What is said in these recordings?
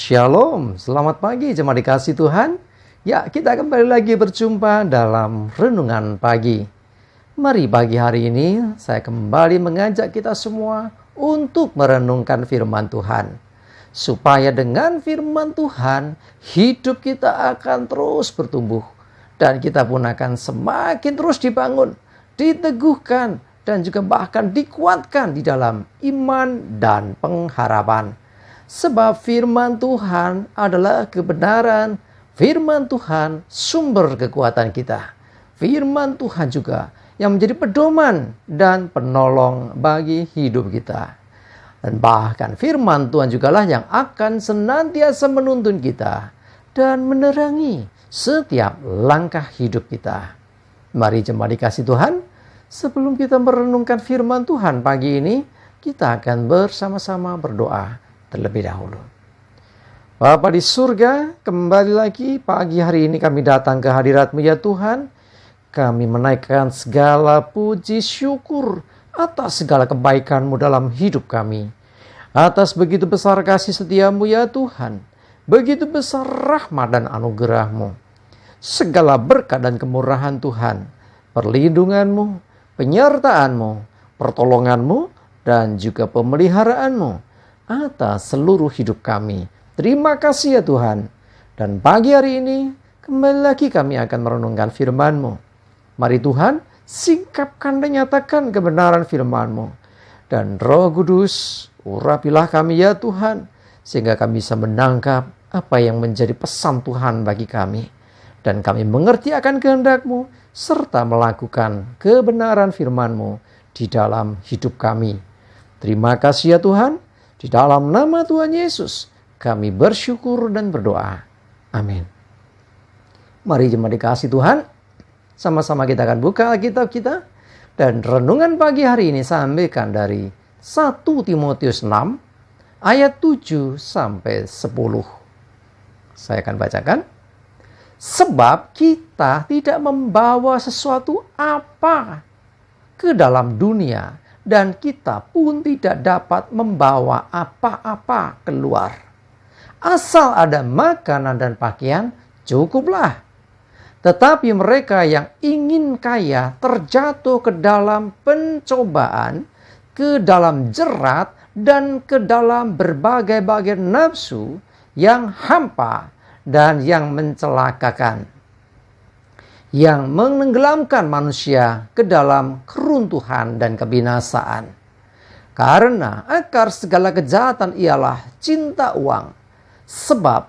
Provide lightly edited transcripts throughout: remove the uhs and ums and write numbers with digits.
Shalom, selamat pagi jemaat dikasih Tuhan. Ya, kita kembali lagi berjumpa dalam Renungan Pagi. Mari pagi hari ini saya kembali mengajak kita semua untuk merenungkan firman Tuhan. Supaya dengan firman Tuhan, hidup kita akan terus bertumbuh. Dan kita pun akan semakin terus dibangun, diteguhkan, dan juga bahkan dikuatkan di dalam iman dan pengharapan. Sebab firman Tuhan adalah kebenaran, firman Tuhan sumber kekuatan kita. Firman Tuhan juga yang menjadi pedoman dan penolong bagi hidup kita. Dan bahkan firman Tuhan jugalah yang akan senantiasa menuntun kita dan menerangi setiap langkah hidup kita. Mari jemaat dikasih Tuhan, sebelum kita merenungkan firman Tuhan pagi ini, kita akan bersama-sama berdoa terlebih dahulu. Bapa di surga, kembali lagi pagi hari ini kami datang ke hadirat-Mu ya Tuhan. Kami menaikkan segala puji syukur atas segala kebaikan-Mu dalam hidup kami. Atas begitu besar kasih setia-Mu ya Tuhan. Begitu besar rahmat dan anugerah-Mu. Segala berkat dan kemurahan Tuhan, perlindungan-Mu, penyertaan-Mu, pertolongan-Mu, dan juga pemeliharaanmu atas seluruh hidup kami. Terima kasih ya Tuhan. Dan pagi hari ini kembali lagi kami akan merenungkan firman-Mu. Mari Tuhan, singkapkan dan nyatakan kebenaran firman-Mu. Dan Roh Kudus, urapilah kami ya Tuhan, sehingga kami bisa menangkap apa yang menjadi pesan Tuhan bagi kami. Dan kami mengerti akan kehendak-Mu, serta melakukan kebenaran firman-Mu di dalam hidup kami. Terima kasih ya Tuhan. Di dalam nama Tuhan Yesus, kami bersyukur dan berdoa. Amin. Mari jemaat dikasih Tuhan, sama-sama kita akan buka Alkitab kita. Dan renungan pagi hari ini saya ambilkan dari 1 Timotius 6, ayat 7 sampai 10. Saya akan bacakan. Sebab kita tidak membawa sesuatu apa ke dalam dunia, dan kita pun tidak dapat membawa apa-apa keluar. Asal ada makanan dan pakaian, cukuplah. Tetapi mereka yang ingin kaya terjatuh ke dalam pencobaan, ke dalam jerat, dan ke dalam berbagai-bagai nafsu yang hampa dan yang mencelakakan, yang menenggelamkan manusia ke dalam keruntuhan dan kebinasaan. Karena akar segala kejahatan ialah cinta uang. Sebab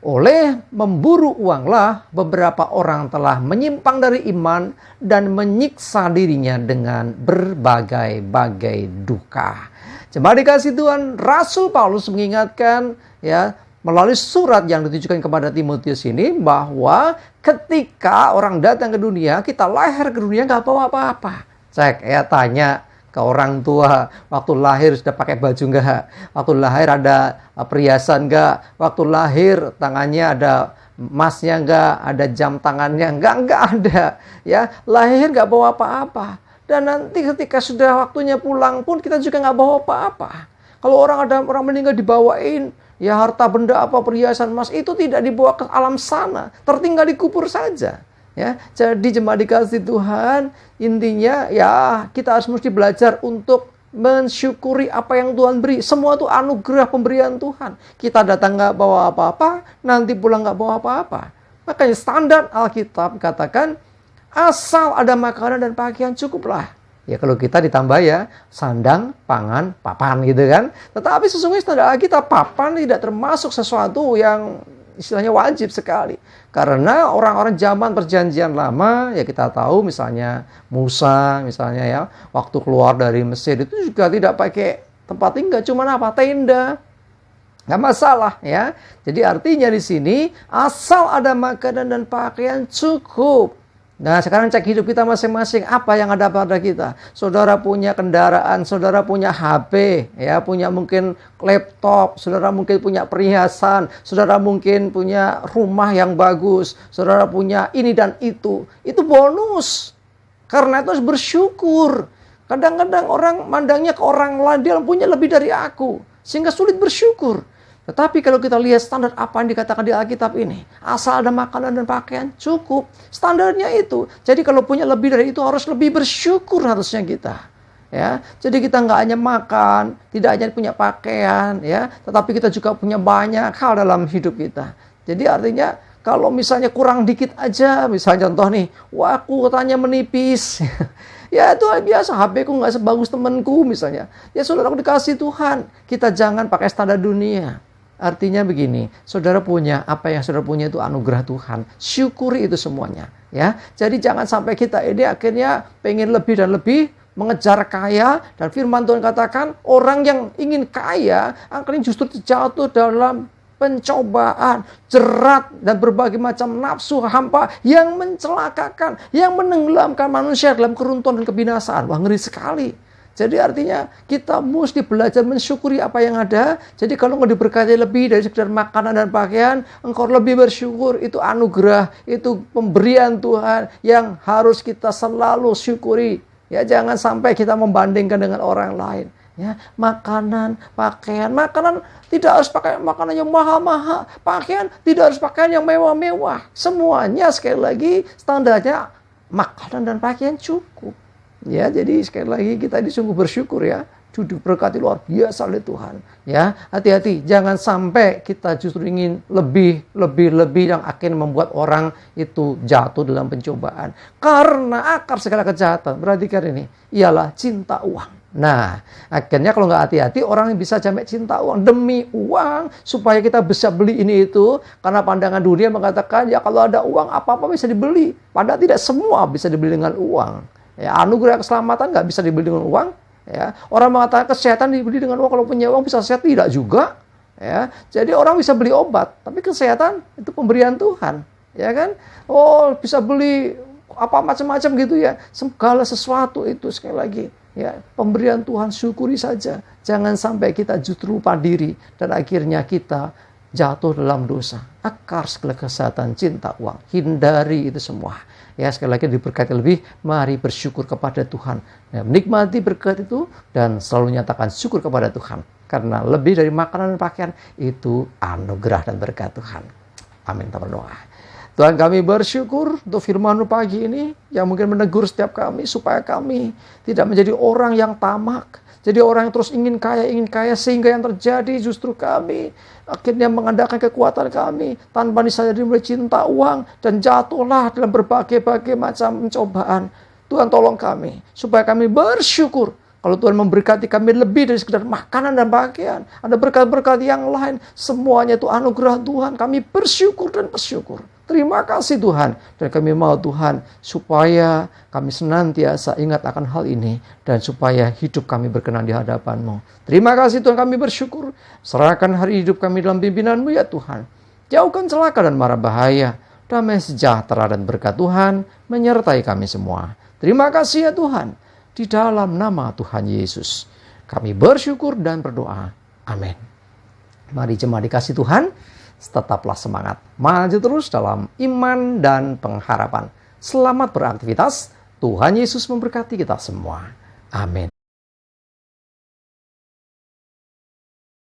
oleh memburu uanglah beberapa orang telah menyimpang dari iman dan menyiksa dirinya dengan berbagai-bagai duka. Jemaat dikasih Tuhan, Rasul Paulus mengingatkan ya, melalui surat yang ditujukan kepada Timotius ini, bahwa ketika orang datang ke dunia, kita lahir ke dunia gak bawa apa-apa. Saya kayak tanya ke orang tua, waktu lahir sudah pakai baju gak? Waktu lahir ada perhiasan gak? Waktu lahir tangannya ada emasnya gak? Ada jam tangannya gak? Gak ada. Ya, lahir gak bawa apa-apa. Dan nanti ketika sudah waktunya pulang pun kita juga gak bawa apa-apa. Kalau orang meninggal dibawain ya harta benda apa, perhiasan emas, itu tidak dibawa ke alam sana, tertinggal dikubur saja. Ya, jadi jemaat dikasih Tuhan, intinya ya kita harus mesti belajar untuk mensyukuri apa yang Tuhan beri. Semua itu anugerah pemberian Tuhan. Kita datang nggak bawa apa-apa, nanti pulang nggak bawa apa-apa. Makanya standar Alkitab katakan, asal ada makanan dan pakaian cukuplah. Ya kalau kita ditambah ya sandang, pangan, papan gitu kan. Tetapi sesungguhnya standar kita papan tidak termasuk sesuatu yang istilahnya wajib sekali. Karena orang-orang zaman perjanjian lama ya kita tahu misalnya Musa misalnya ya, waktu keluar dari Mesir itu juga tidak pakai tempat tinggal, cuma apa? Tenda. Nggak masalah ya. Jadi artinya di sini asal ada makanan dan pakaian cukup. Nah sekarang cek hidup kita masing-masing, apa yang ada pada kita. Saudara punya kendaraan, saudara punya HP, ya, punya mungkin laptop, saudara mungkin punya perhiasan, saudara mungkin punya rumah yang bagus, saudara punya ini dan itu bonus. Karena itu harus bersyukur. Kadang-kadang orang mandangnya ke orang lain, dia punya lebih dari aku, sehingga sulit bersyukur. Tetapi kalau kita lihat standar apa yang dikatakan di Alkitab ini, asal ada makanan dan pakaian, cukup. Standarnya itu. Jadi kalau punya lebih dari itu harus lebih bersyukur harusnya kita. Ya, jadi kita nggak hanya makan, tidak hanya punya pakaian, ya, tetapi kita juga punya banyak hal dalam hidup kita. Jadi artinya kalau misalnya kurang dikit aja, misalnya contoh nih, wah kuotanya menipis. Ya itu biasa, HP ku nggak sebagus temanku misalnya. Ya saudara dikasih Tuhan, kita jangan pakai standar dunia. Artinya begini, saudara punya apa yang saudara punya itu anugerah Tuhan. Syukuri itu semuanya, ya. Jadi jangan sampai kita ini akhirnya pengen lebih dan lebih, mengejar kaya, dan firman Tuhan katakan orang yang ingin kaya akan justru jatuh dalam pencobaan, jerat, dan berbagai macam nafsu hampa yang mencelakakan, yang menenggelamkan manusia dalam keruntuhan dan kebinasaan. Wah, ngeri sekali. Jadi artinya kita mesti belajar mensyukuri apa yang ada. Jadi kalau engkau diberkati lebih dari sekedar makanan dan pakaian, engkau lebih bersyukur. Itu anugerah, itu pemberian Tuhan yang harus kita selalu syukuri. Ya, jangan sampai kita membandingkan dengan orang lain. Ya, makanan, pakaian, makanan tidak harus pakai makanan yang mahal-mahal, pakaian tidak harus pakaian yang mewah-mewah. Semuanya sekali lagi standarnya makanan dan pakaian cukup. Ya, jadi sekali lagi kita ini sungguh bersyukur ya. Diberkati luar biasa oleh Tuhan. Ya, hati-hati jangan sampai kita justru ingin lebih yang akan membuat orang itu jatuh dalam pencobaan. Karena akar segala kejahatan, perhatikan ini, ialah cinta uang. Nah, akhirnya kalau nggak hati-hati orang yang bisa sampai cinta uang demi uang supaya kita bisa beli ini itu, karena pandangan dunia mengatakan ya kalau ada uang apa-apa bisa dibeli. Padahal tidak semua bisa dibeli dengan uang. Ya, anugerah keselamatan nggak bisa dibeli dengan uang. Ya, orang mengatakan kesehatan dibeli dengan uang, kalau punya uang bisa sehat, tidak juga. Ya, jadi orang bisa beli obat, tapi kesehatan itu pemberian Tuhan, ya kan? Oh, bisa beli apa macam-macam gitu ya. Segala sesuatu itu sekali lagi, ya pemberian Tuhan, syukuri saja. Jangan sampai kita justru lupa diri dan akhirnya kita jatuh dalam dosa. Akar segala kesehatan cinta uang. Hindari itu semua. Ya, sekali lagi diberkati lebih, mari bersyukur kepada Tuhan. Ya, menikmati berkat itu dan selalu nyatakan syukur kepada Tuhan. Karena lebih dari makanan dan pakaian itu anugerah dan berkat Tuhan. Amin. Kita berdoa. Tuhan, kami bersyukur untuk firman-Mu pagi ini yang mungkin menegur setiap kami supaya kami tidak menjadi orang yang tamak. Jadi orang yang terus ingin kaya, sehingga yang terjadi justru kami akhirnya mengandalkan kekuatan kami tanpa disadari mulai cinta uang dan jatuhlah dalam berbagai macam pencobaan. Tuhan tolong kami supaya kami bersyukur kalau Tuhan memberkati kami lebih dari sekedar makanan dan pakaian. Ada berkat-berkat yang lain, semuanya itu anugerah Tuhan. Kami bersyukur dan bersyukur. Terima kasih Tuhan. Dan kami mau Tuhan supaya kami senantiasa ingat akan hal ini. Dan supaya hidup kami berkenan di hadapan-Mu. Terima kasih Tuhan, kami bersyukur. Serahkan hari hidup kami dalam pimpinan-Mu ya Tuhan. Jauhkan celaka dan mara bahaya. Damai sejahtera dan berkat Tuhan menyertai kami semua. Terima kasih ya Tuhan. Di dalam nama Tuhan Yesus kami bersyukur dan berdoa. Amin. Mari jemaat dikasih Tuhan, tetaplah semangat, maju terus dalam iman dan pengharapan. Selamat beraktivitas, Tuhan Yesus memberkati kita semua. Amin.